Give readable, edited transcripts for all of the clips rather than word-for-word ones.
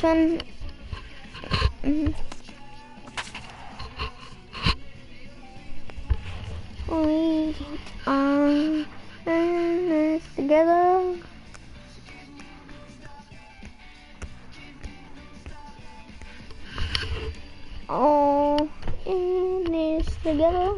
one. We are in this together. All in this together.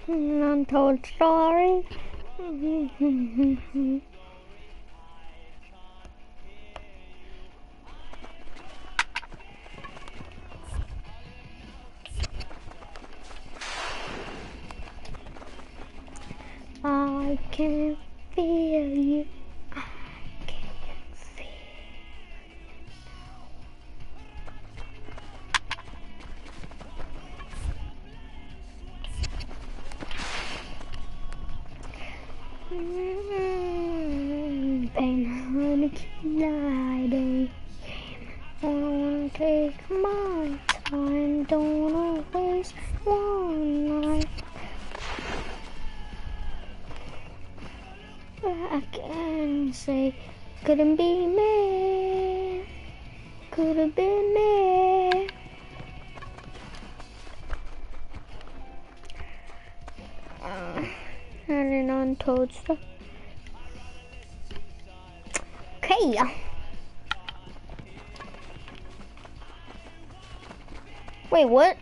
Untold story. I can feel you. I can feel pain on a Friday. I wanna take my time, don't wanna waste one night. I can say, couldn't be me, could have been me. And an untold stuff. Okay. Wait, what?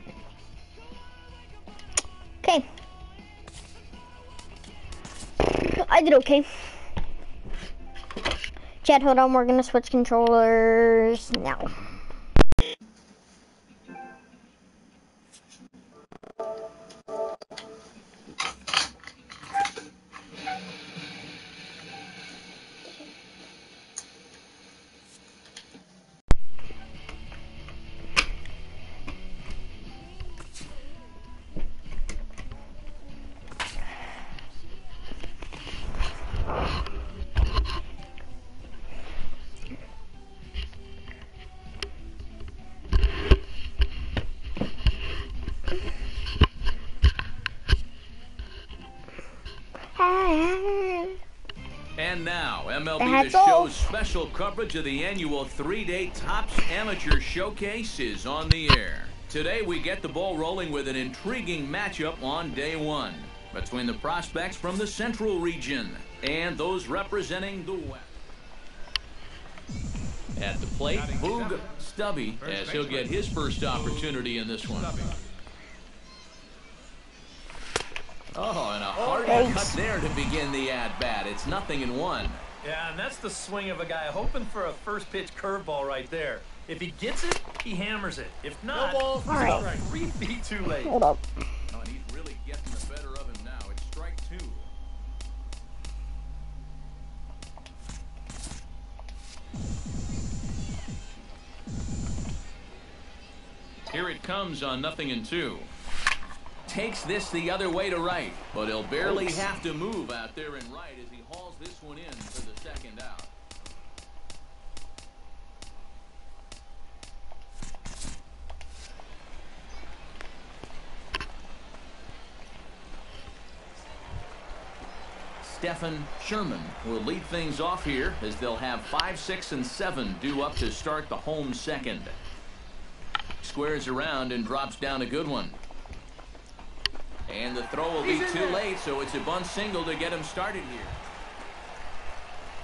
Okay. I did okay. Chat, hold on, we're gonna switch controllers now. And now, MLB That's The all. Show's special coverage of the annual 3-day Topps Amateur Showcase is on the air. Today, we get the ball rolling with an intriguing matchup on day one between the prospects from the Central region and those representing the West. At the plate, Boog Stubby, as he'll get his first opportunity in this one. Oh, and a hard cut there to begin the at-bat. It's 0-1. Yeah, and that's the swing of a guy hoping for a first pitch curveball right there. If he gets it, he hammers it. If not, All right. 3 feet too late. Hold up. Oh, and he's really getting the better of him now. It's strike 2. Here it comes on 0-2. Takes this the other way to right, but he'll barely have to move out there in right as he hauls this one in for the second out. Stephen Sherman will lead things off here as they'll have 5, 6, and 7 due up to start the home second. Squares around and drops down a good one. And the throw will be too late, so it's a bunt single to get him started here.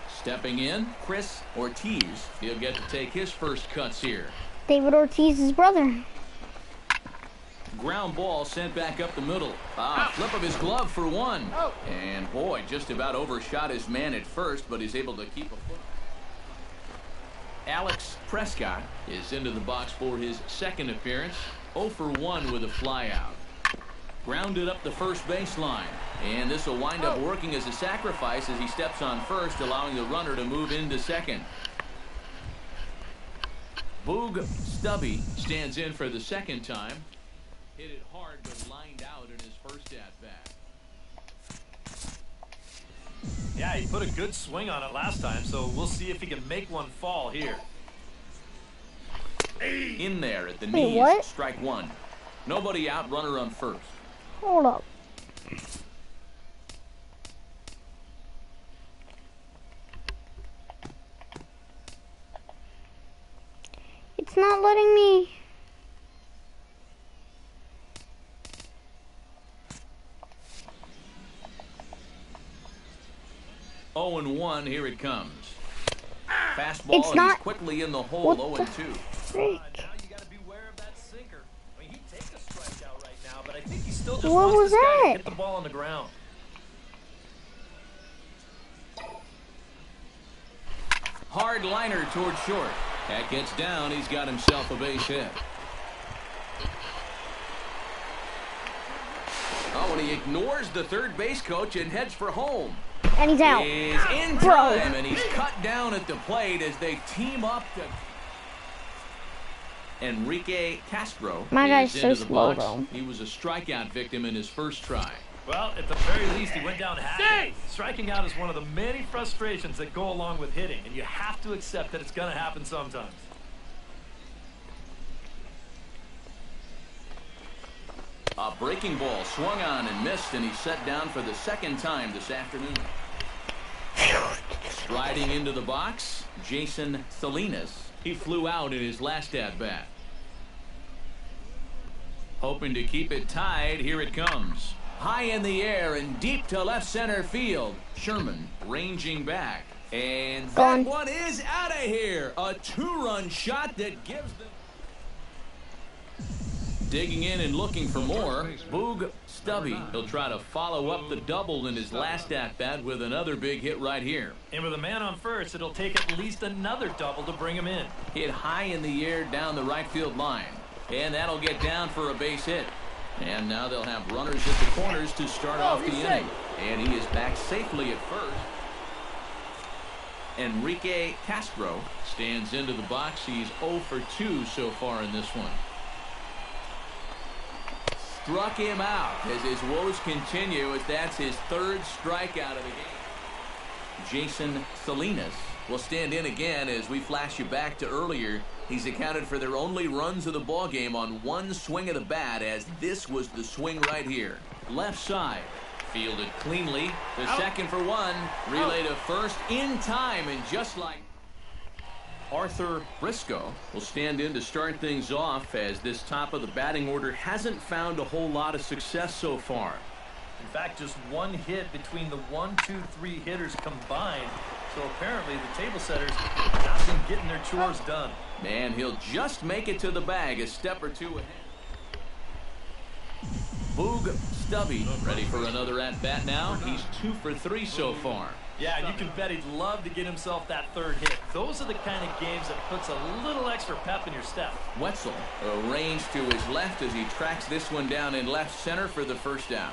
Stepping in, Chris Ortiz. He'll get to take his first cuts here. David Ortiz's brother. Ground ball sent back up the middle. Flip of his glove for one. And boy, just about overshot his man at first, but he's able to keep a foot. Alex Prescott is into the box for his second appearance. 0 for 1 with a flyout. Grounded up the first baseline. And this will wind up working as a sacrifice as he steps on first, allowing the runner to move into second. Boog Stubby stands in for the second time. Hit it hard, but lined out in his first at-bat. Yeah, he put a good swing on it last time, so we'll see if he can make one fall here. In there at the Wait, knees, what? strike 1. Nobody out, runner on first. Hold up. It's not letting me. Oh and 1, here it comes. Fastball, It's and not- he's quickly in the hole. What 0 the- and 2. Freak. Now you got to beware of that sinker. I mean, he'd take a strikeout right now, but I think he still just What wants was this guy to that? hit the ball on the ground. Hard liner toward short. That gets down. He's got himself a base hit. Oh, and he ignores the third base coach and heads for home. And he's out. Is in Bro. time, and he's cut down at the plate as they team up to... Enrique Castro My guy's is so into the slow, box. though. He was a strikeout victim in his first try. Well, at the very least, he went down happy. Striking out is one of the many frustrations that go along with hitting, and you have to accept that it's going to happen sometimes. A breaking ball swung on and missed, and he's set down for the second time this afternoon. Striding into the box, Jason Salinas. He flew out in his last at-bat. Hoping to keep it tied, here it comes. High in the air and deep to left center field. Sherman ranging back. And that Gone. one is out of here. A 2-run shot that gives them... Digging in and looking for more, Boog Stubby. He'll try to follow up the double in his last at-bat with another big hit right here. And with a man on first, it'll take at least another double to bring him in. Hit high in the air down the right field line. And that'll get down for a base hit. And now they'll have runners at the corners to start off the inning. And he is back safely at first. Enrique Castro stands into the box. He's 0 for 2 so far in this one. Struck him out as his woes continue as that's his third strikeout of the game. Jason Salinas will stand in again as we flash you back to earlier. He's accounted for their only runs of the ball game on one swing of the bat as this was the swing right here. Left side. Fielded cleanly. The second for one. Relay to first in time, and just like Arthur Briscoe will stand in to start things off, as this top of the batting order hasn't found a whole lot of success so far. In fact, just one hit between the 1, 2, 3 hitters combined. So apparently the table setters have been getting their chores done. And he'll just make it to the bag a step or two ahead. Boog Stubby ready for another at-bat now. He's 2 for 3 so far. Yeah, you can bet he'd love to get himself that third hit. Those are the kind of games that puts a little extra pep in your step. Wetzel arranged to his left as he tracks this one down in left center for the first out.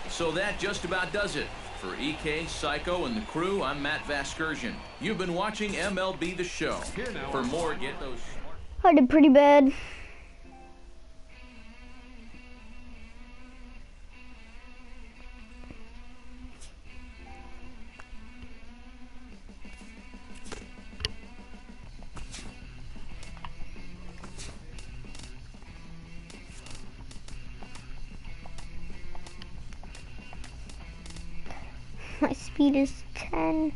So that just about does it. For EK, Psycho, and the crew, I'm Matt Vasgersian. You've been watching MLB The Show. For more, get those... I did pretty bad. My speed is 10.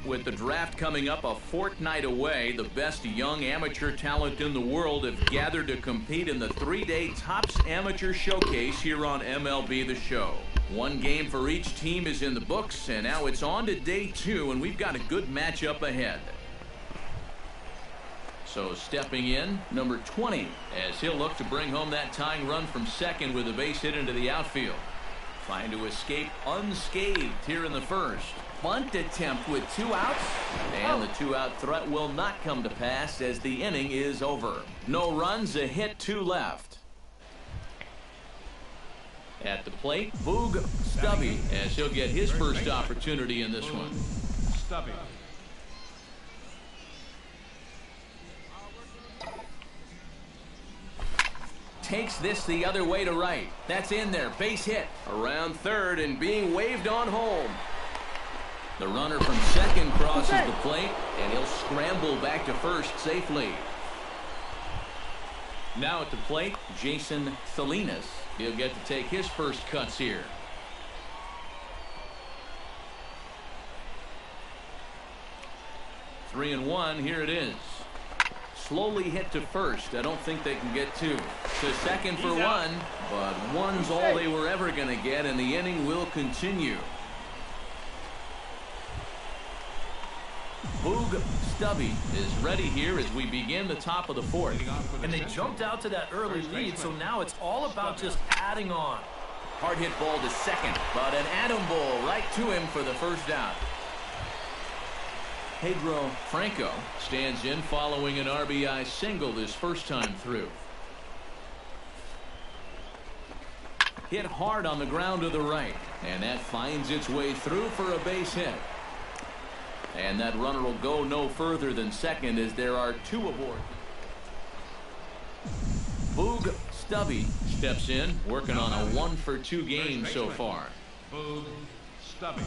With the draft coming up a fortnight away, the best young amateur talent in the world have gathered to compete in the 3-day Topps Amateur Showcase here on MLB The Show. One game for each team is in the books, and now it's on to day 2, and we've got a good matchup ahead. So stepping in, number 20, as he'll look to bring home that tying run from second with a base hit into the outfield. Trying to escape unscathed here in the first. Bunt attempt with 2 outs, and the 2-out threat will not come to pass as the inning is over. No runs, a hit, 2 left. At the plate, Boog Stubby, as he'll get his first opportunity in this one. Stubby. Takes this the other way to right. That's in there, base hit. Around third and being waved on home. The runner from second crosses the plate, and he'll scramble back to first safely. Now at the plate, Jason Salinas. He'll get to take his first cuts here. Three and one, here it is. Slowly hit to first. I don't think they can get 2. To second for 1, but 1's all they were ever going to get, and the inning will continue. Boog Stubby is ready here as we begin the top of the 4th. And they jumped out to that early lead, so now it's all about just adding on. Hard hit ball to second, but an atom ball right to him for the first out. Pedro Franco stands in following an RBI single this first time through. Hit hard on the ground to the right, and that finds its way through for a base hit. And that runner will go no further than second as there are 2 aboard. Boog Stubby steps in, working on a 1-for-2 game so far. Boog Stubby.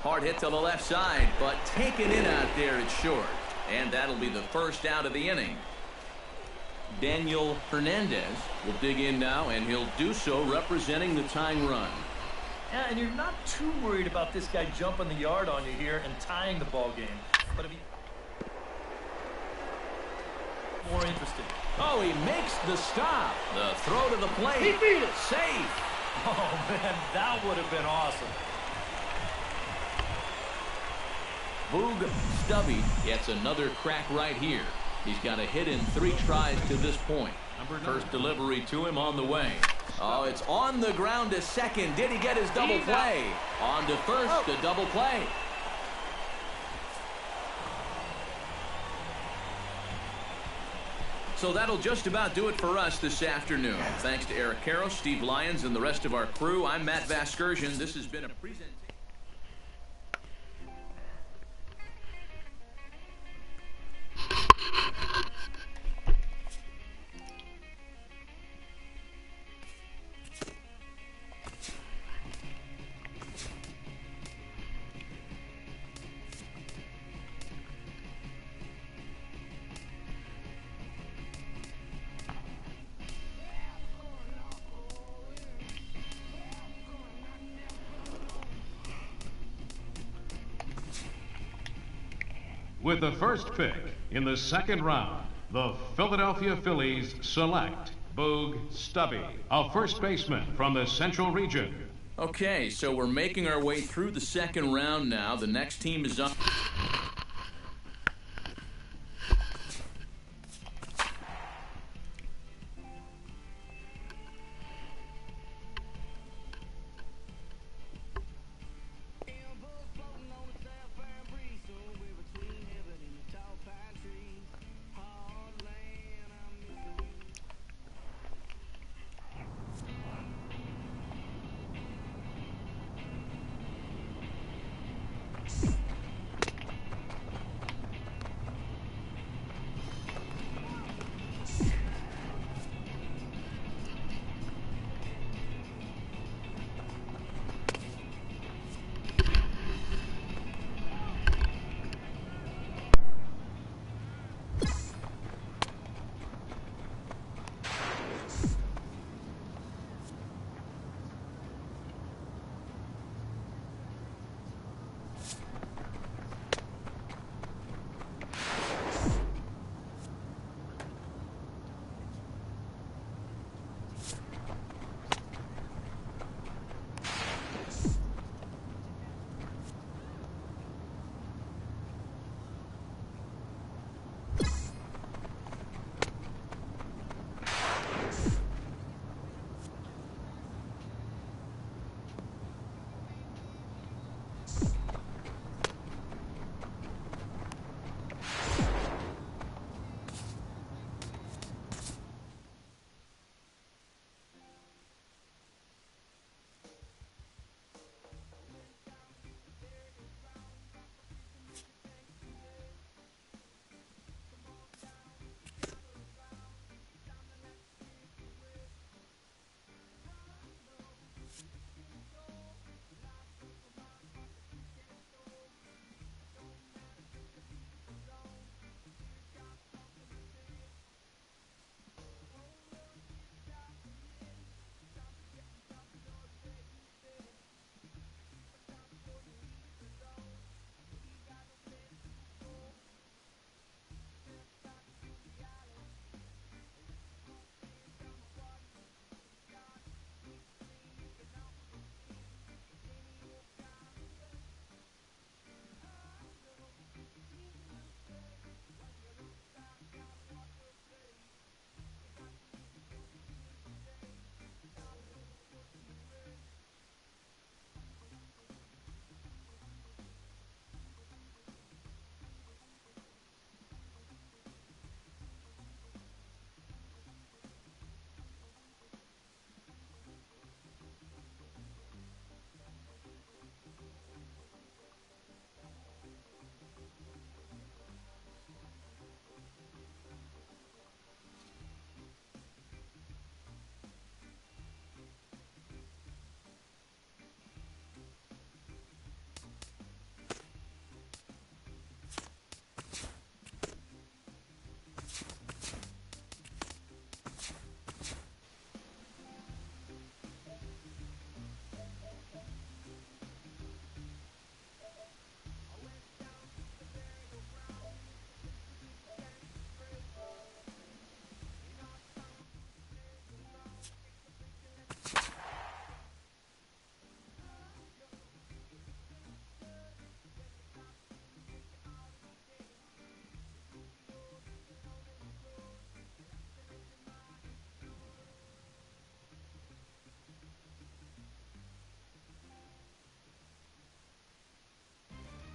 Hard hit to the left side, but taken in out there at short. And that'll be the first out of the inning. Daniel Hernandez will dig in now, and he'll do so representing the tying run. Yeah, and you're not too worried about this guy jumping the yard on you here and tying the ball game. But if he... more interesting. Oh, he makes the stop. The throw to the plate. He beat it. Safe. Oh, man, that would have been awesome. Boog Stubby gets another crack right here. He's got a hit in 3 tries to this point. First delivery to him on the way. Oh, it's on the ground to second. Did he get his double play? On to first, the double play. So that'll just about do it for us this afternoon. Thanks to Eric Caro, Steve Lyons, and the rest of our crew. I'm Matt Vasgersian. This has been a presentation. With the first pick in the second round, the Philadelphia Phillies select Boog Stubby, a first baseman from the Central Region. Okay, so we're making our way through the second round now. The next team is up.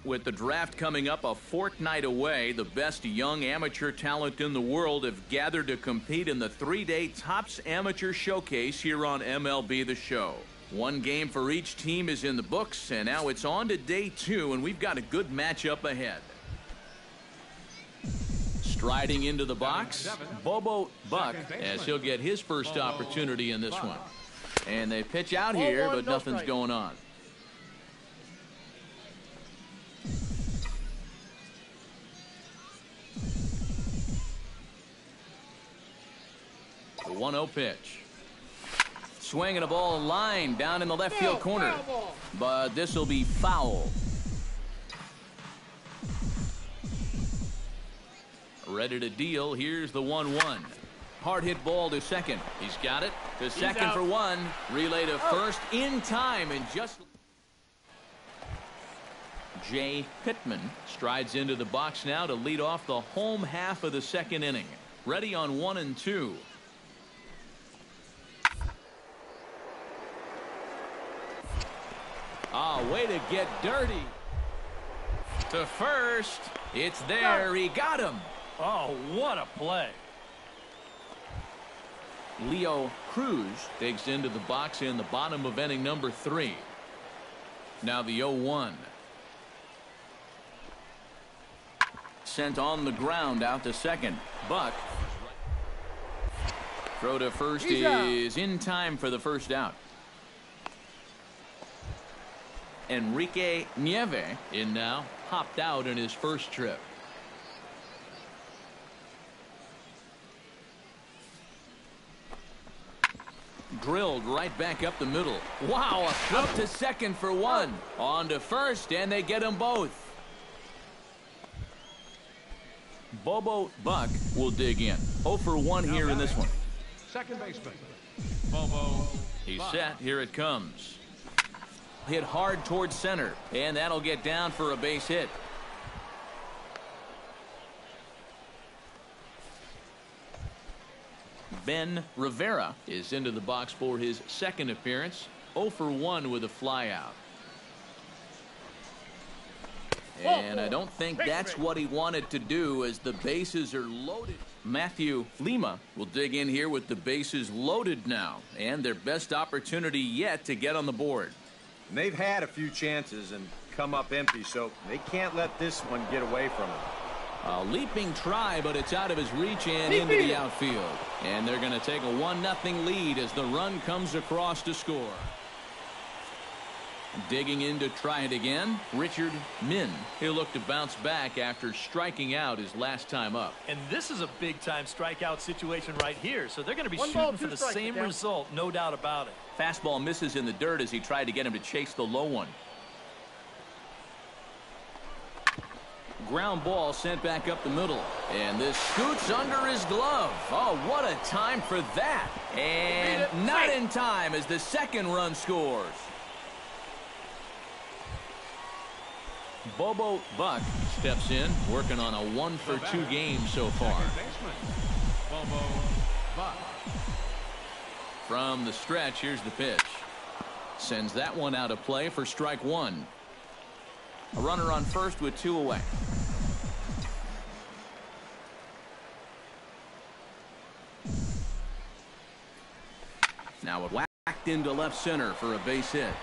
With the draft coming up a fortnight away, the best young amateur talent in the world have gathered to compete in the 3-day Topps Amateur Showcase here on MLB The Show. One game for each team is in the books, and now it's on to day 2, and we've got a good matchup ahead. Striding into the box, Bobo Buck, as he'll get his first opportunity in this one. And they pitch out here, but nothing's going on. The 1-0 pitch. Swinging a ball line down in the left field corner. But this will be foul. Ready to deal. Here's the 1-1. Hard hit ball to second. He's got it. To second for 1. Relay to first in time. And just Jay Pittman strides into the box now to lead off the home half of the second inning. Ready on 1 and 2. Way to get dirty. To first. It's there. He got him. Oh, what a play. Leo Cruz digs into the box in the bottom of inning number 3. Now the 0-1. Sent on the ground out to second. Buck. Throw to first is in time for the first out. Enrique Nieve in now, hopped out in his first trip. Drilled right back up the middle. Wow, a flip to second for 1. On to first, and they get them both. Bobo Buck will dig in. 0 for 1 here in this one. Second baseman, Bobo. He's set. Here it comes. Hit hard towards center, and that'll get down for a base hit. Ben Rivera is into the box for his second appearance. 0 for 1 with a fly out. And I don't think that's what he wanted to do, as the bases are loaded. Matthew Lima will dig in here with the bases loaded now, and their best opportunity yet to get on the board. And they've had a few chances and come up empty, so they can't let this one get away from them. A leaping try, but it's out of his reach and into the outfield. And they're going to take a 1-0 lead as the run comes across to score. Digging in to try it again, Richard Min. He'll look to bounce back after striking out his last time up. And this is a big-time strikeout situation right here, so they're going to be shooting for the same result, no doubt about it. Fastball misses in the dirt as he tried to get him to chase the low one. Ground ball sent back up the middle. And this scoots under his glove. Oh, what a time for that. And not in time as the second run scores. Bobo Buck steps in, working on a 1 for 2 game so far. Bobo Buck. From the stretch, here's the pitch. Sends that one out of play for strike 1. A runner on first with 2 away. Now it whacked into left center for a base hit.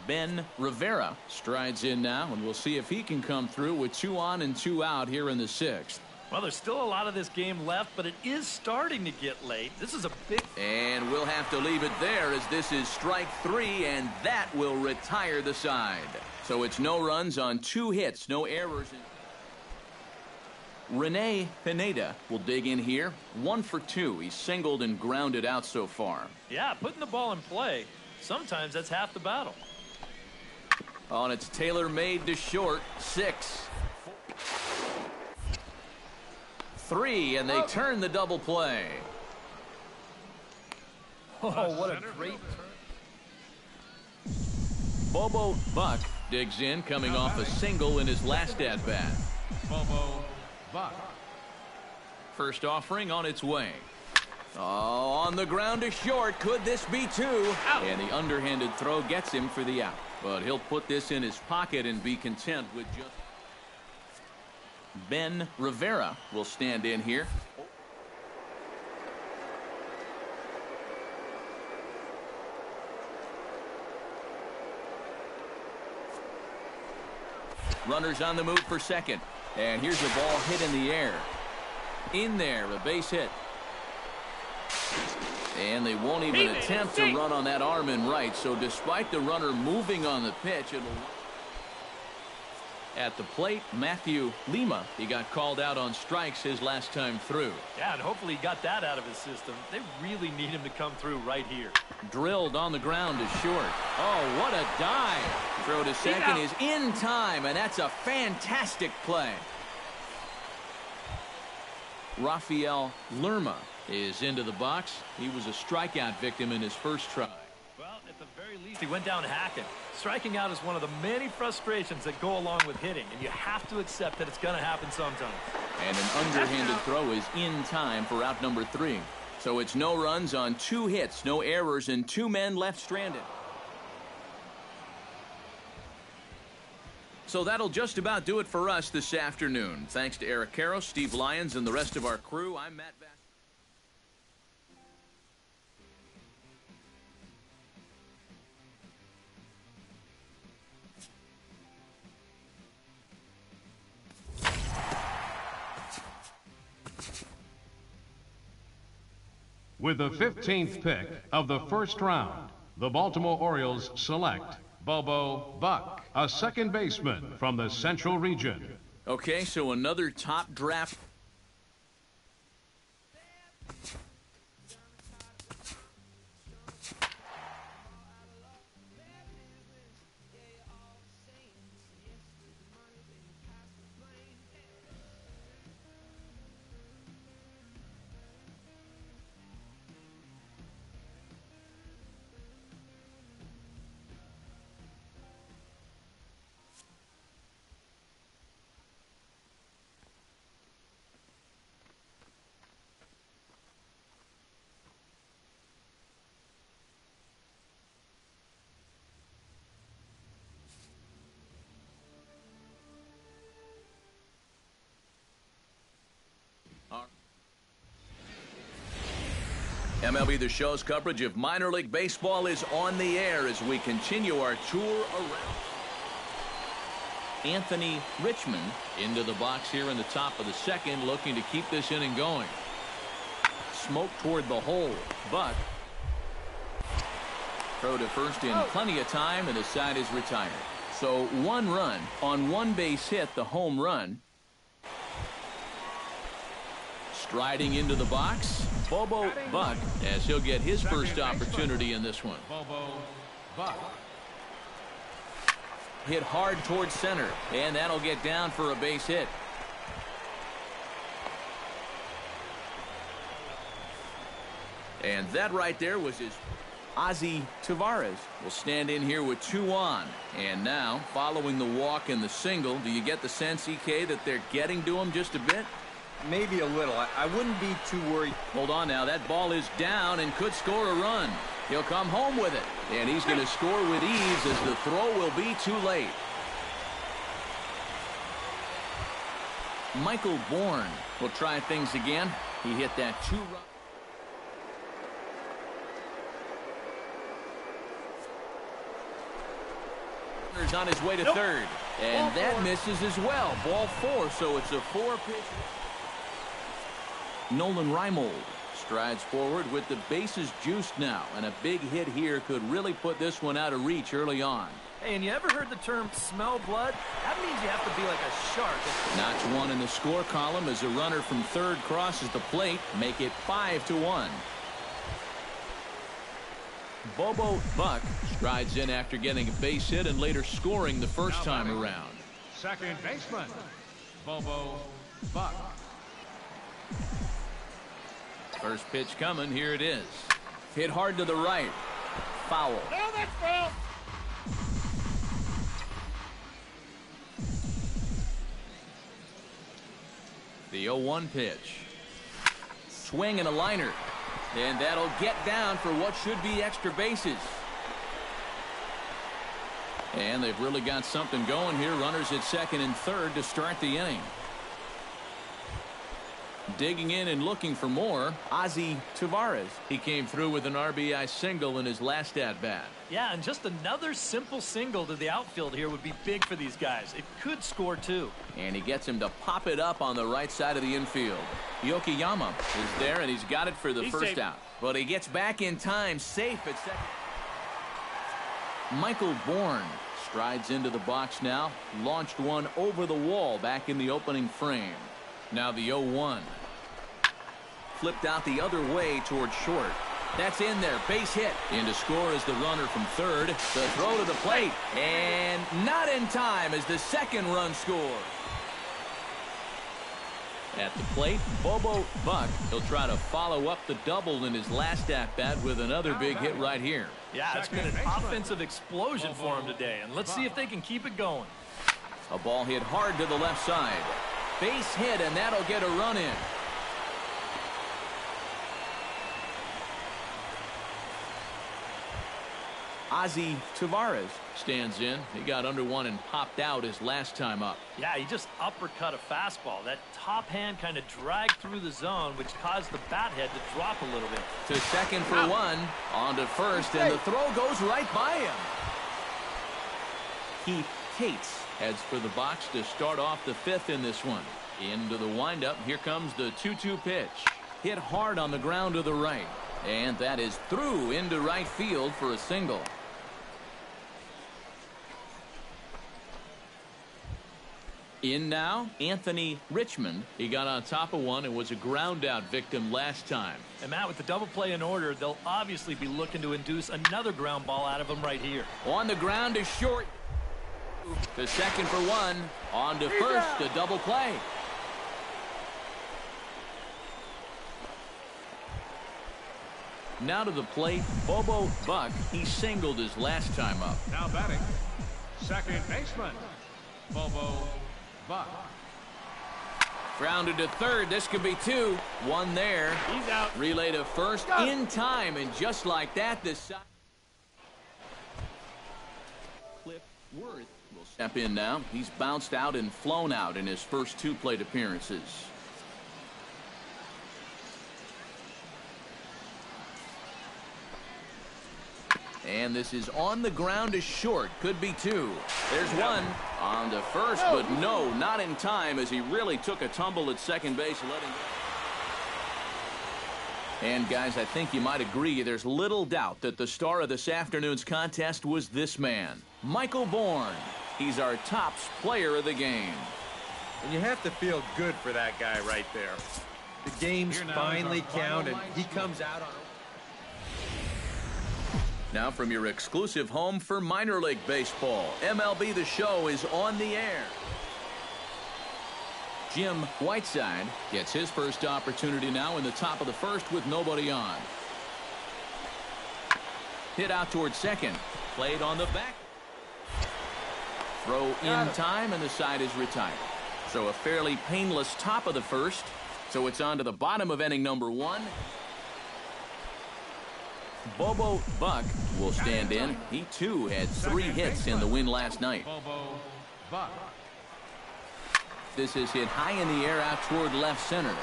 Ben Rivera strides in now, and we'll see if he can come through with 2 on and 2 out here in the 6th. Well, there's still a lot of this game left, but it is starting to get late. This is a big... And we'll have to leave it there, as this is strike 3, and that will retire the side. So it's no runs on 2 hits, no errors. Rene Pineda will dig in here. 1 for 2. He's singled and grounded out so far. Yeah, putting the ball in play, sometimes that's half the battle. On its tailor-made to short. 6. 3, and they turn the double play. Oh, what a great turn. Bobo Buck digs in, coming off a single in his last at-bat. Bobo Buck. First offering on its way. On the ground to short. Could this be two? Out. And the underhanded throw gets him for the out. But he'll put this in his pocket and be content with just... Ben Rivera will stand in here. Runners on the move for second. And here's a ball hit in the air. In there, a base hit. And they won't even attempt to run on that arm in right. So despite the runner moving on the pitch, it'll... At the plate, Matthew Lima. He got called out on strikes his last time through. Yeah, and hopefully he got that out of his system. They really need him to come through right here. Drilled on the ground to short. Oh, what a dive. Throw to second is in time, and that's a fantastic play. Rafael Lerma is into the box. He was a strikeout victim in his first try. Well, at the very least, he went down hacking. Striking out is one of the many frustrations that go along with hitting, and you have to accept that it's going to happen sometimes. And an underhanded throw is in time for out number 3. So it's no runs on 2 hits, no errors, and 2 men left stranded. So that'll just about do it for us this afternoon. Thanks to Eric Karros, Steve Lyons, and the rest of our crew, I'm Matt Bass. With the 15th pick of the first round, the Baltimore Orioles select Bobo Buck, a second baseman from the Central Region. Okay, so another top draft. MLB The Show's coverage of minor league baseball is on the air as we continue our tour around. Anthony Richmond into the box here in the top of the second, looking to keep this inning going. Smoke toward the hole, but throw to first in plenty of time, and the side is retired. So 1 run on 1 base hit, the home run. Striding into the box, Bobo Buck, as he'll get his first opportunity in this one. Bobo Buck. Hit hard towards center, and that'll get down for a base hit. And that right there was his... Ozzy Tavares will stand in here with 2 on. And now, following the walk and the single, do you get the sense, EK, that they're getting to him just a bit? Maybe a little. I wouldn't be too worried. Hold on now. That ball is down and could score a run. He'll come home with it. And he's going to score with ease as the throw will be too late. Michael Bourne will try things again. He hit that 2-run. On his way to third. And that misses as well. Ball 4, so it's a 4-pitch. Nolan Reimold strides forward with the bases juiced now, and a big hit here could really put this one out of reach early on. Hey, and you ever heard the term smell blood? That means you have to be like a shark. Notch 1 in the score column as a runner from third crosses the plate, make it 5-1. Bobo Buck strides in after getting a base hit and later scoring the first time around. Second baseman, Bobo Buck. First pitch coming. Here it is. Hit hard to the right. Foul. No, that's foul. The 0-1 pitch. Swing and a liner. And that'll get down for what should be extra bases. And they've really got something going here. Runners at second and third to start the inning. Digging in and looking for more, Ozzie Taveras. He came through with an RBI single in his last at-bat. Yeah, and just another simple single to the outfield here would be big for these guys. It could score too. And he gets him to pop it up on the right side of the infield. Yokoyama is there, and he's got it for the first out. But he gets back in time, safe at second. Michael Bourne strides into the box now. Launched one over the wall back in the opening frame. Now the 0-1. Flipped out the other way towards short. That's in there. Base hit. In to score is the runner from third. The throw to the plate. And not in time as the second run scores. At the plate, Bobo Buck. He'll try to follow up the double in his last at-bat with another big hit right here. Yeah, it's been an offensive explosion for him today, and let's see if they can keep it going. A ball hit hard to the left side. Base hit, and that'll get a run in. Ozzie Taveras stands in. He got under one and popped out his last time up. Yeah, he just uppercut a fastball. That top hand kind of dragged through the zone, which caused the bat head to drop a little bit. To second for one. On to first, and the throw goes right by him. Keith Cates heads for the box to start off the fifth in this one. Into the windup. Here comes the 2-2 pitch. Hit hard on the ground to the right. And that is through into right field for a single. In now, Anthony Richmond. He got on top of one and was a ground out victim last time. And Matt, with the double play in order, they'll obviously be looking to induce another ground ball out of him right here. On the ground is short. To second for one. On to first, a double play. Now to the plate, Bobo Buck. He singled his last time up. Now batting, second baseman, Bobo Buck. Grounded to third. This could be two. One there. He's out. Relay to first in time, and just like that, this side. Cliff Worth will step in now. He's bounced out and flown out in his first two plate appearances. And this is on the ground to short. Could be two. There's one. On to first, but no, not in time as he really took a tumble at second base. And guys, I think you might agree there's little doubt that the star of this afternoon's contest was this man, Michael Bourne. He's our tops player of the game. And you have to feel good for that guy right there. The games finally count, and he comes out on. Now from your exclusive home for minor league baseball, MLB The Show is on the air. Jim Whiteside gets his first opportunity now in the top of the first with nobody on. Hit out towards second. Played on the back. Throw in time, and the side is retired. So a fairly painless top of the first. So it's on to the bottom of inning number one. Bobo Buck will stand in. He, too, had 3 hits in the win last night. Bobo Buck. This is hit high in the air out toward left center.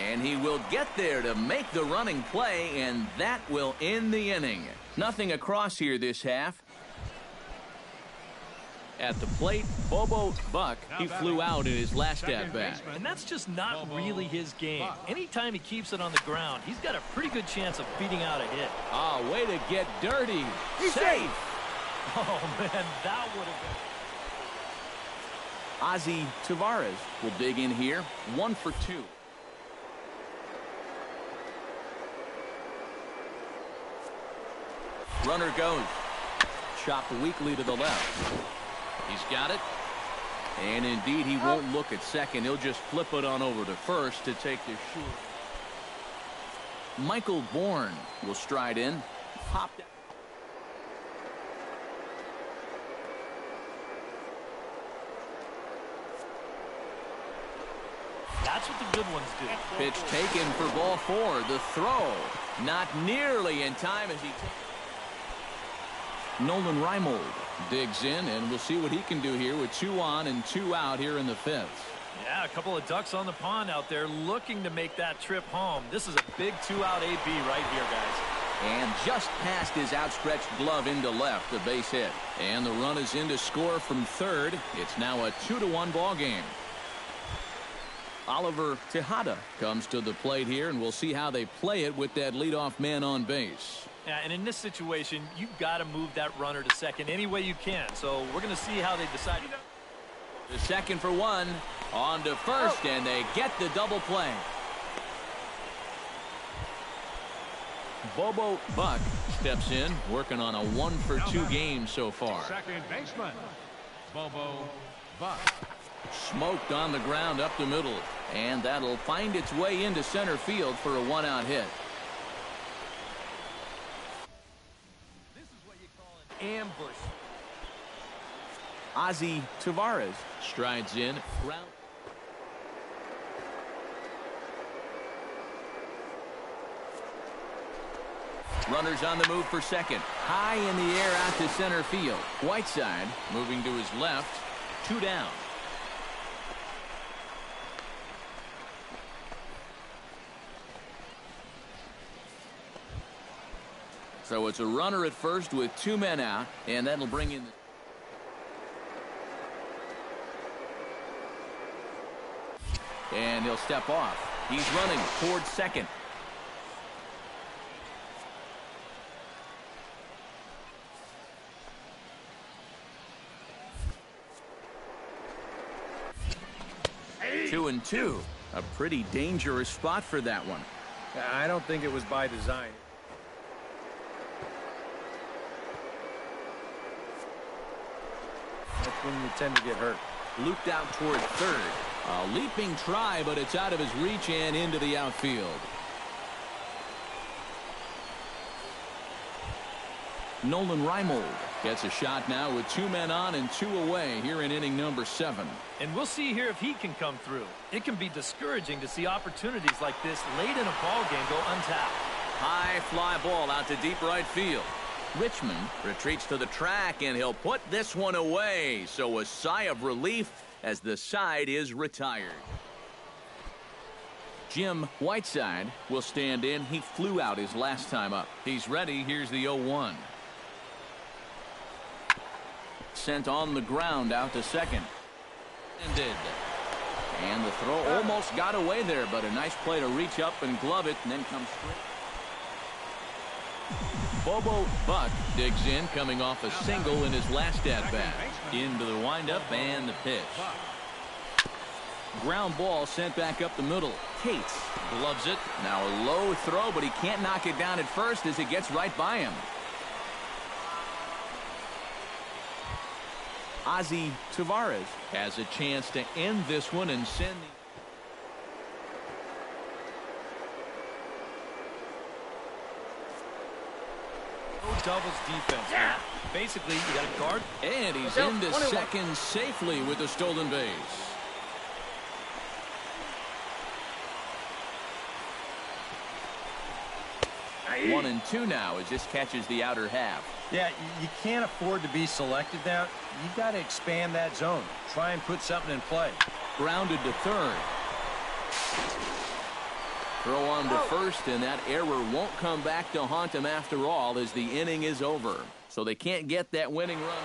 And he will get there to make the running play, and that will end the inning. Nothing across here this half. At the plate, Bobo Buck. He flew out in his last at-bat. And that's just not really his game. Anytime he keeps it on the ground, he's got a pretty good chance of beating out a hit. Oh, way to get dirty. Safe. Oh, man, that would have been. Ozzie Taveras will dig in here. 1 for 2. Runner goes. Chopped weakly to the left. He's got it. And indeed, he won't look at second. He'll just flip it on over to first to take the shoot. Michael Bourne will stride in. Popped out. That's what the good ones do. Pitch taken for ball 4. The throw not nearly in time as he Nolan Reimold digs in, and we'll see what he can do here with 2 on and 2 out here in the 5th. Yeah, a couple of ducks on the pond out there looking to make that trip home. This is a big 2-out AB right here, guys. And just past his outstretched glove into left, the base hit. And the run is in to score from third. It's now a 2-1 ball game. Oliver Tejada comes to the plate here, and we'll see how they play it with that leadoff man on base. Yeah, and in this situation, you've got to move that runner to second any way you can. So we're going to see how they decide. The second for 1, on to first, and they get the double play. Bobo Buck steps in, working on a 1-for-2 game so far. Second baseman, Bobo Buck. Smoked on the ground up the middle, and that'll find its way into center field for a 1-out hit. This is what you call an ambush. Ozzie Tavares strides in. Runners on the move for second. High in the air out to center field. Whiteside moving to his left. 2 down. So it's a runner at first with 2 men out, and that'll bring in and he'll step off. He's running towards second. Hey. 2-2. A pretty dangerous spot for that one. I don't think it was by design. That's when you tend to get hurt. Looped out toward third. A leaping try, but it's out of his reach and into the outfield. Nolan Reimold gets a shot now with 2 men on and 2 away here in inning number 7. And we'll see here if he can come through. It can be discouraging to see opportunities like this late in a ball game go untapped. High fly ball out to deep right field. Richmond retreats to the track, and he'll put this one away. So a sigh of relief as the side is retired. Jim Whiteside will stand in. He flew out his last time up. He's ready. Here's the 0-1. Sent on the ground out to second. And the throw almost got away there, but a nice play to reach up and glove it, and then comes straight. Bobo Buck digs in, coming off a single in his last at-bat. Into the windup and the pitch. Ground ball sent back up the middle. Cates gloves it. Now a low throw, but he can't knock it down at first as it gets right by him. Ozzie Tavares has a chance to end this one and send the doubles defense. Yeah. Basically, you got to guard. And he's into second safely with a stolen base. Aye. 1-2 now as this catches the outer half. Yeah, you can't afford to be selected now. You got to expand that zone. Try and put something in play. Grounded to third. Throw on to first, and that error won't come back to haunt him after all as the inning is over. So they can't get that winning run.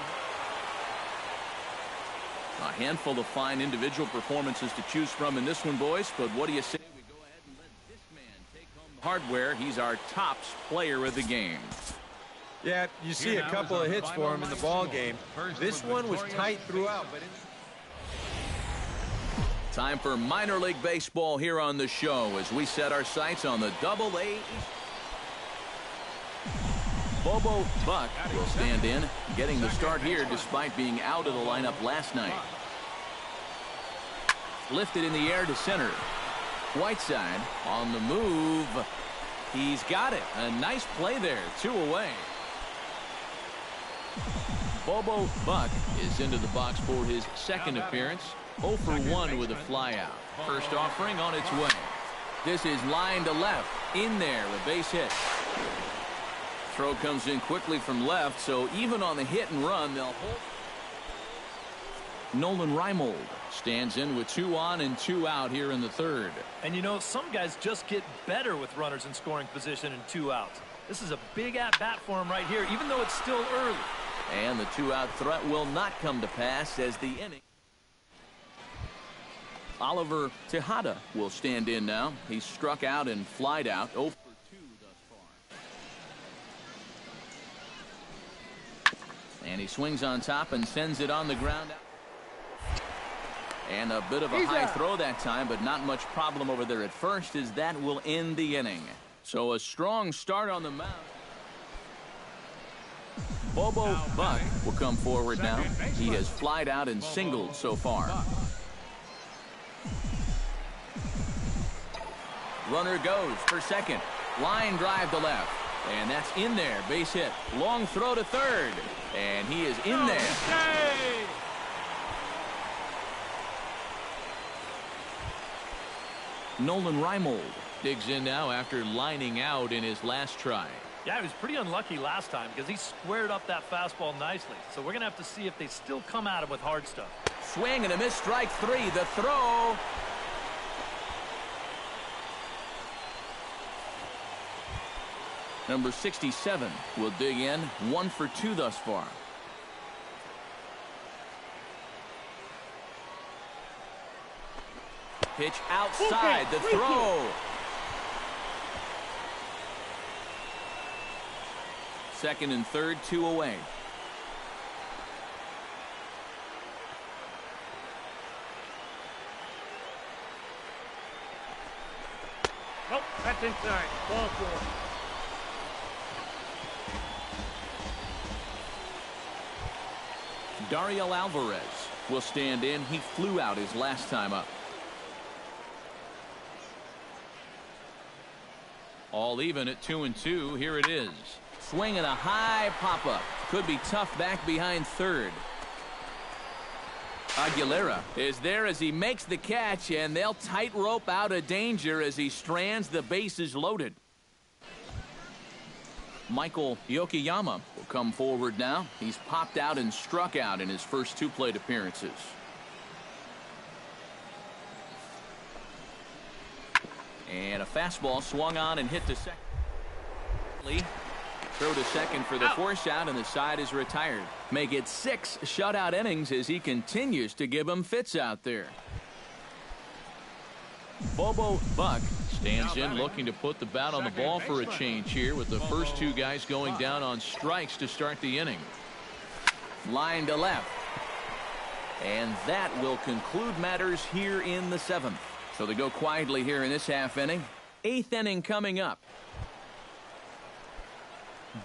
A handful of fine individual performances to choose from in this one, boys. But what do you say we go ahead and let this man take home the hardware? He's our tops player of the game. Yeah, you see a couple of hits for him in the ball game. This one was tight throughout, but time for minor league baseball here on the show as we set our sights on the Double-A. Bobo Buck will stand in, getting the start here despite being out of the lineup last night. Lifted in the air to center. Whiteside on the move. He's got it. A nice play there. 2 away. Bobo Buck is into the box for his second appearance. 0 for 1 with a flyout. First offering on its way. This is line to left. In there, a base hit. Throw comes in quickly from left, so even on the hit and run, they'll hold. Nolan Reimold stands in with 2 on and 2 out here in the third. And you know, some guys just get better with runners in scoring position and 2 outs. This is a big at-bat for him right here, even though it's still early. And the 2-out threat will not come to pass as the inning. Oliver Tejada will stand in now. He's struck out and flied out. 0 for 2 thus far. And he swings on top and sends it on the ground. And a bit of a high throw that time, but not much problem over there at first, as that will end the inning. So a strong start on the mound. Bobo Buck will come forward now. He has flied out and singled so far. Runner goes for second. Line drive to left. And that's in there. Base hit. Long throw to third. And he is in there. Nolan Reimold digs in now after lining out in his last try. Yeah, he was pretty unlucky last time because he squared up that fastball nicely. So we're going to have to see if they still come at him with hard stuff. Swing and a miss, strike 3. The throw. Number 67 will dig in. 1 for 2 thus far. Pitch outside. The throw. Second and third, 2 away. Nope, that's inside. Ball 4. Dariel Alvarez will stand in. He flew out his last time up. All even at 2 and 2. Here it is. Swing and a high pop-up. Could be tough back behind third. Aguilera is there as he makes the catch, and they'll tightrope out of danger as he strands. The bases loaded. Michael Yokoyama will come forward now. He's popped out and struck out in his first 2 plate appearances. And a fastball swung on and hit to second. Throw to second for the force out, and the side is retired. Make it 6 shutout innings as he continues to give them fits out there. Bobo Buck stands in, looking to put the bat on the ball for a change here, with the first 2 guys going down on strikes to start the inning. Line to left. And that will conclude matters here in the 7th. So they go quietly here in this half inning. 8th inning coming up.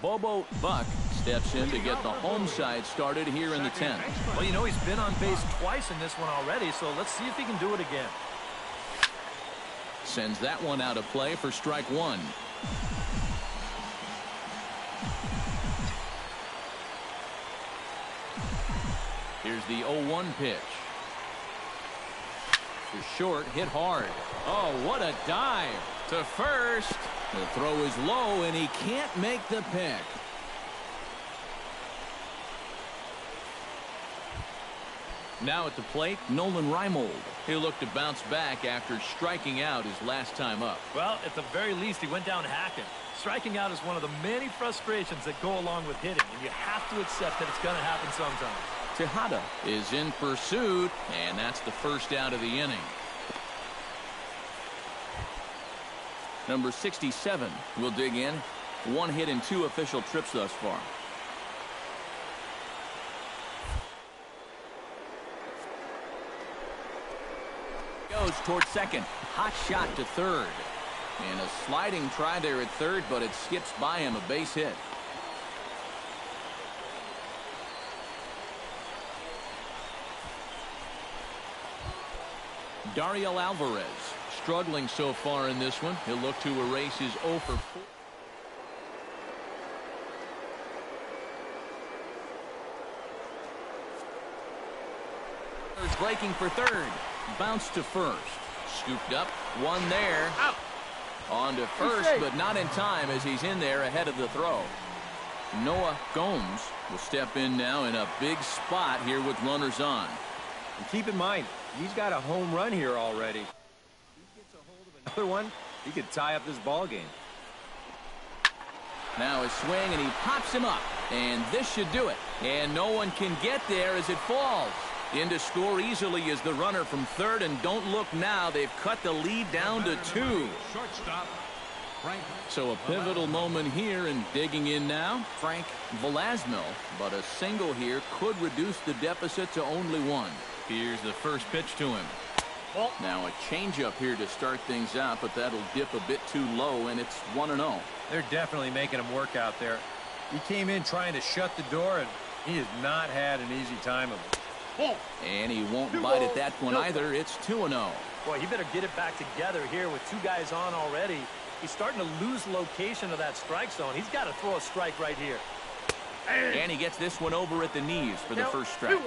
Bobo Buck steps in to get the home side started here in the 10th. Well, you know, he's been on base twice in this one already, so let's see if he can do it again. Sends that one out of play for strike 1. Here's the 0-1 pitch. To short, hit hard. Oh, what a dive to first. The throw is low, and he can't make the pick. Now at the plate, Nolan Reimold. He'll look to bounce back after striking out his last time up. Well, at the very least, he went down hacking. Striking out is one of the many frustrations that go along with hitting, and you have to accept that it's going to happen sometime. Tejada is in pursuit, and that's the first out of the inning. Number 67 will dig in. 1 hit in 2 official trips thus far. Goes towards second. Hot shot to third. And a sliding try there at third, but it skips by him, a base hit. Dariel Alvarez struggling so far in this one. He'll look to erase his 0 for 4. Runners breaking for third. Bounce to first. Scooped up. One there. Out. On to first, but not in time as he's in there ahead of the throw. Noah Gomes will step in now in a big spot here with runners on. And keep in mind, he's got a home run here already. If he gets a hold of another one, he could tie up this ball game. Now a swing, and he pops him up. And this should do it. And no one can get there as it falls. In to score easily is the runner from third, and don't look now. They've cut the lead down to 2. Shortstop, Frank. So a pivotal moment here, and digging in now, Frank Velasmil. But a single here could reduce the deficit to only 1. Here's the first pitch to him. Now a changeup here to start things out, but that'll dip a bit too low, and it's 1-0. They're definitely making him work out there. He came in trying to shut the door, and he has not had an easy time of it. And he won't bite at that one either. It's 2-0. Boy, he better get it back together here with 2 guys on already. He's starting to lose location of that strike zone. He's got to throw a strike right here. And he gets this one over at the knees for the first strike.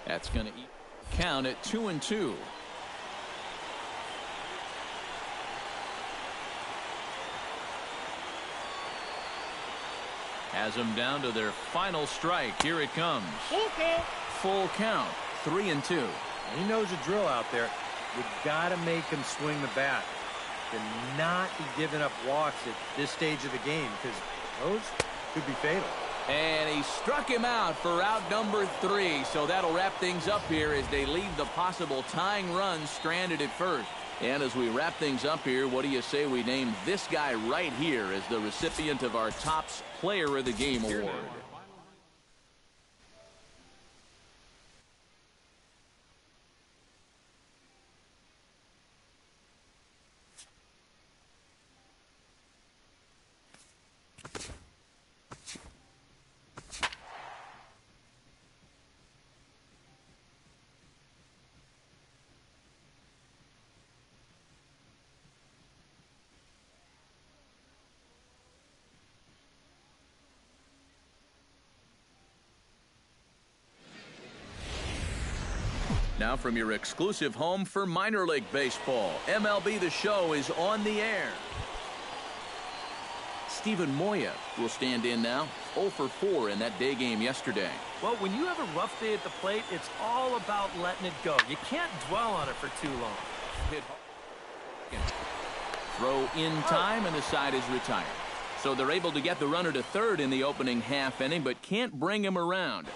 That's going to count at 2-2. Has them down to their final strike. Here it comes. Full count. 3-2. He knows the drill out there. You got to make him swing the bat. To not be giving up walks at this stage of the game, because those could be fatal. And he struck him out for out number 3. So that'll wrap things up here as they leave the possible tying run stranded at first. And as we wrap things up here, what do you say we name this guy right here as the recipient of our Topps Player of the Game award? Now from your exclusive home for minor league baseball, MLB The Show is on the air. Steven Moya will stand in now, 0 for 4 in that day game yesterday. Well, when you have a rough day at the plate, it's all about letting it go. You can't dwell on it for too long. Hit throw in time, and the side is retired. So they're able to get the runner to third in the opening half inning, but can't bring him around.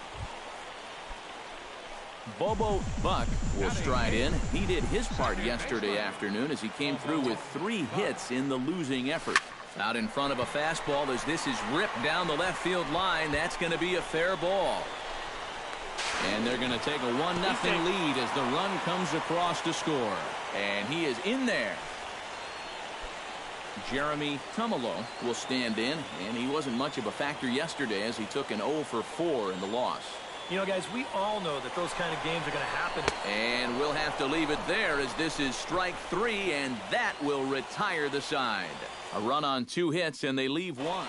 Bobo Buck will stride in. He did his part yesterday afternoon as he came through with 3 hits in the losing effort. Out in front of a fastball as this is ripped down the left field line. That's going to be a fair ball. And they're going to take a 1-0 lead as the run comes across to score. And he is in there. Jeremy Tumalo will stand in, and he wasn't much of a factor yesterday as he took an 0 for 4 in the loss. You know, guys, we all know that those kind of games are going to happen. And we'll have to leave it there as this is strike 3, and that will retire the side. A run on 2 hits, and they leave 1.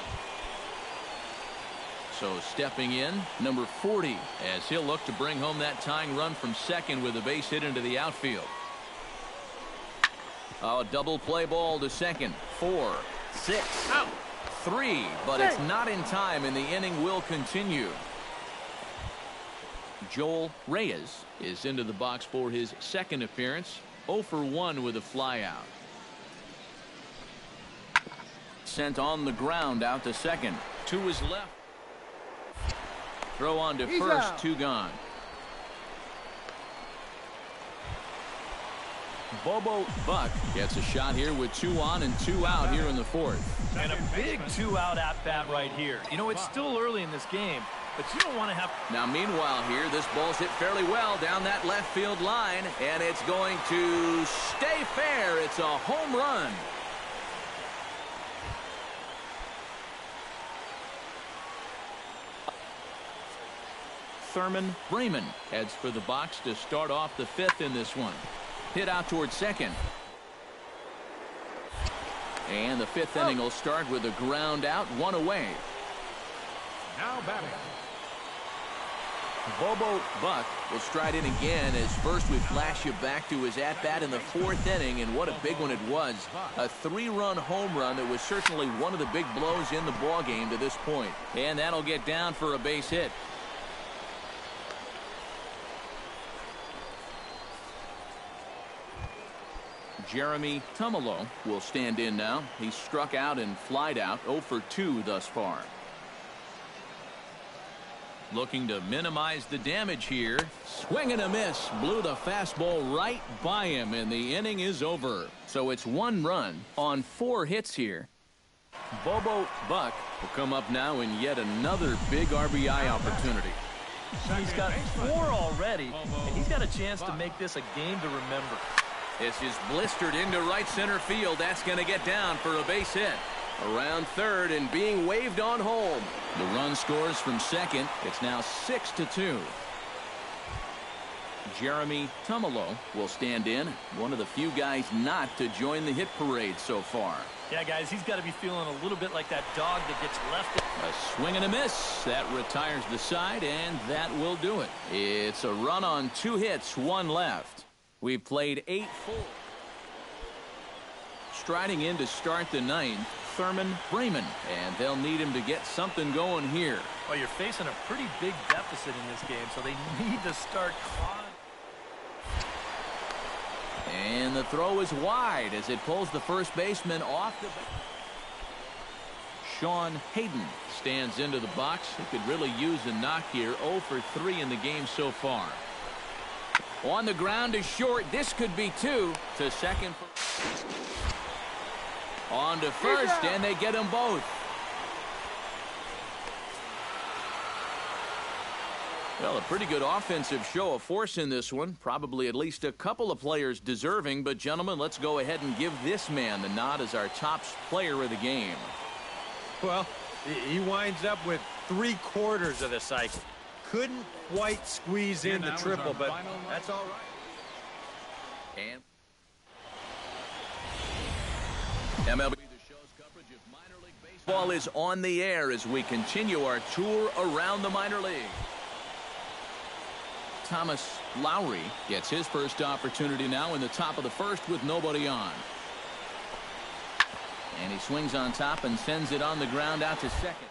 So stepping in, number 40, as he'll look to bring home that tying run from second with a base hit into the outfield. A double play ball to second. 4, 6, 3, but it's not in time, and the inning will continue. Joel Reyes is into the box for his second appearance. 0 for 1 with a flyout. Sent on the ground out to second. 2 is left. Throw on to first. 2 gone. Bobo Buck gets a shot here with 2 on and 2 out here in the 4th. And a big 2-out at-bat right here. You know, it's still early in this game, but you don't want to have... Now, meanwhile here, this ball's hit fairly well down that left field line, and it's going to stay fair. It's a home run. Thurman Brayman heads for the box to start off the 5th in this one. Hit out towards second. And the fifth inning will start with a ground out, one away. Now batting. Bobo Buck will stride in again as first we flash you back to his at-bat in the fourth inning, and what a big one it was. A 3-run home run that was certainly one of the big blows in the ballgame to this point. And that'll get down for a base hit. Jeremy Tumalo will stand in now. He's struck out and flied out, 0 for 2 thus far. Looking to minimize the damage here. Swing and a miss. Blew the fastball right by him, and the inning is over. So it's 1 run on 4 hits here. Bobo Buck will come up now in yet another big RBI opportunity. He's got 4 already, and he's got a chance to make this a game to remember. This is blistered into right center field. That's going to get down for a base hit. Around third and being waved on home. The run scores from second. It's now 6-2. Jeremy Tumalo will stand in. One of the few guys not to join the hit parade so far. Yeah, guys, he's got to be feeling a little bit like that dog that gets left. A swing and a miss. That retires the side, and that will do it. It's a run on 2 hits, 1 left. We've played 8 full. Striding in to start the 9th, Thurman Freeman, and they'll need him to get something going here. Well, you're facing a pretty big deficit in this game, so they need to start clawing. And the throw is wide as it pulls the first baseman off the bat. Sean Hayden stands into the box. He could really use a knock here. 0 for 3 in the game so far. On the ground to short. This could be 2 to second. On to first, and they get them both. Well, a pretty good offensive show of force in this one. Probably at least a couple of players deserving. But, gentlemen, let's go ahead and give this man the nod as our top player of the game. Well, he winds up with 3/4 of the cycle. Couldn't quite squeeze in the triple, but that's all right. And MLB The Show's coverage of minor league baseball is on the air as we continue our tour around the minor league. Thomas Lowry gets his first opportunity now in the top of the first with nobody on. And he swings on top and sends it on the ground out to second.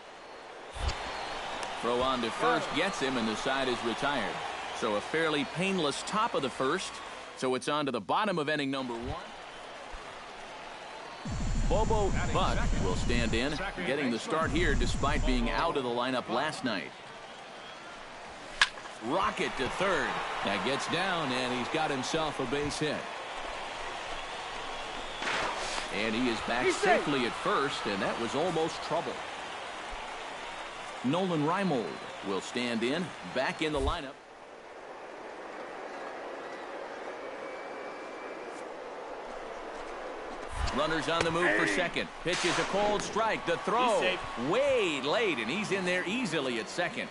Throw on to first gets him, and the side is retired. So a fairly painless top of the first. So it's on to the bottom of inning number 1. Bobo Buck will stand in, getting the start here despite being out of the lineup last night. Rocket to third. That gets down, and he's got himself a base hit. And he is back safely at first, and that was almost trouble. Nolan Reimold will stand in, back in the lineup. Runners on the move for second. Pitches a cold strike. The throw way late, and he's in there easily at second.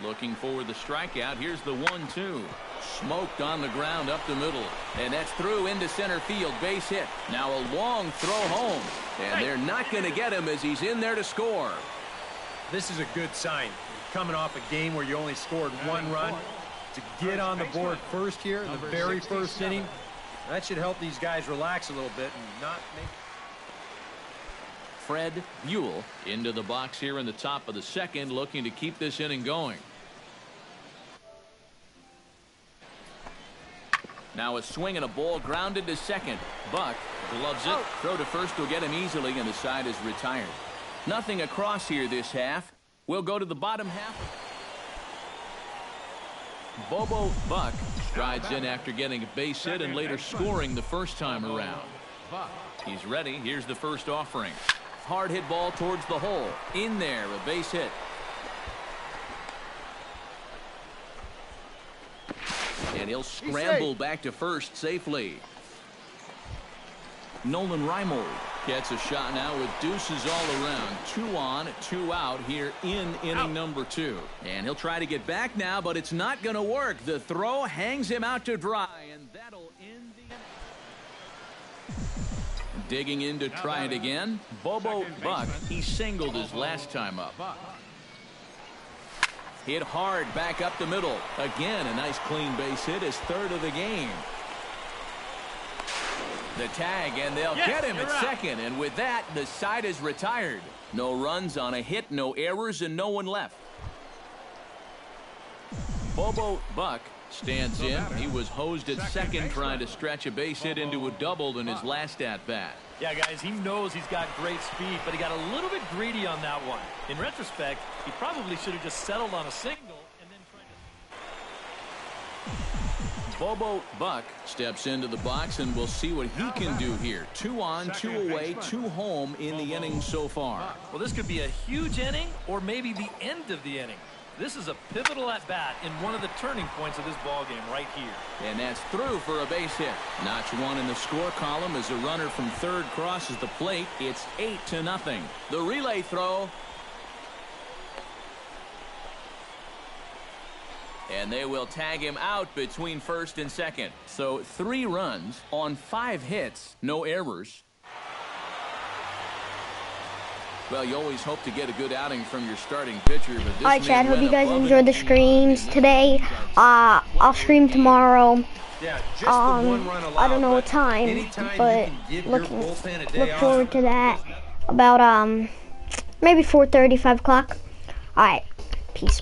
Looking for the strikeout. Here's the 1-2. Smoked on the ground up the middle. And that's through into center field. Base hit. Now a long throw home. And they're not going to get him as he's in there to score. This is a good sign. Coming off a game where you only scored 1 run. To get on the board first here in the very first inning, that should help these guys relax a little bit and not make. Fred Buell into the box here in the top of the second, looking to keep this inning going. Now a swing and a ball grounded to second. Buck gloves it. Throw to first will get him easily, and the side is retired. Nothing across here this half. We'll go to the bottom half. Bobo Buck strides in after getting a base hit and later scoring the first time around. He's ready. Here's the first offering. Hard hit ball towards the hole. In there, a base hit. And he'll scramble back to first safely. Nolan Reimold Gets a shot now with deuces all around. 2 on, 2 out here in inning number 2. And he'll try to get back now, but it's not going to work. The throw hangs him out to dry, and that'll end the... Digging in to try it again. Bobo Buck, he singled his last time up. Hit hard back up the middle. Again, a nice clean base hit, his 3rd of the game. The tag, and they'll get him at second, and with that, the side is retired. No runs on a hit, no errors, and no one left. Bobo Buck stands in. He was hosed at second, trying to stretch a base hit into a double in his last at-bat. Yeah, guys, he knows he's got great speed, but he got a little bit greedy on that one. In retrospect, he probably should have just settled on a single and then tried to... Bobo Buck steps into the box, and we'll see what he can do here. 2 on, 2 away, 2 home in the inning so far. Well, this could be a huge inning or maybe the end of the inning. This is a pivotal at-bat in one of the turning points of this ballgame right here. And that's through for a base hit. Notch 1 in the score column as a runner from third crosses the plate. It's 8-0. The relay throw. And they will tag him out between first and second. So 3 runs on 5 hits, no errors. Well, you always hope to get a good outing from your starting pitcher. But alright, Chad, hope you guys enjoyed the streams today. I'll stream tomorrow. Yeah, just the 1 run allowed, I don't know what time, but look forward to that. About maybe 4:30, 5 o'clock. Alright, peace.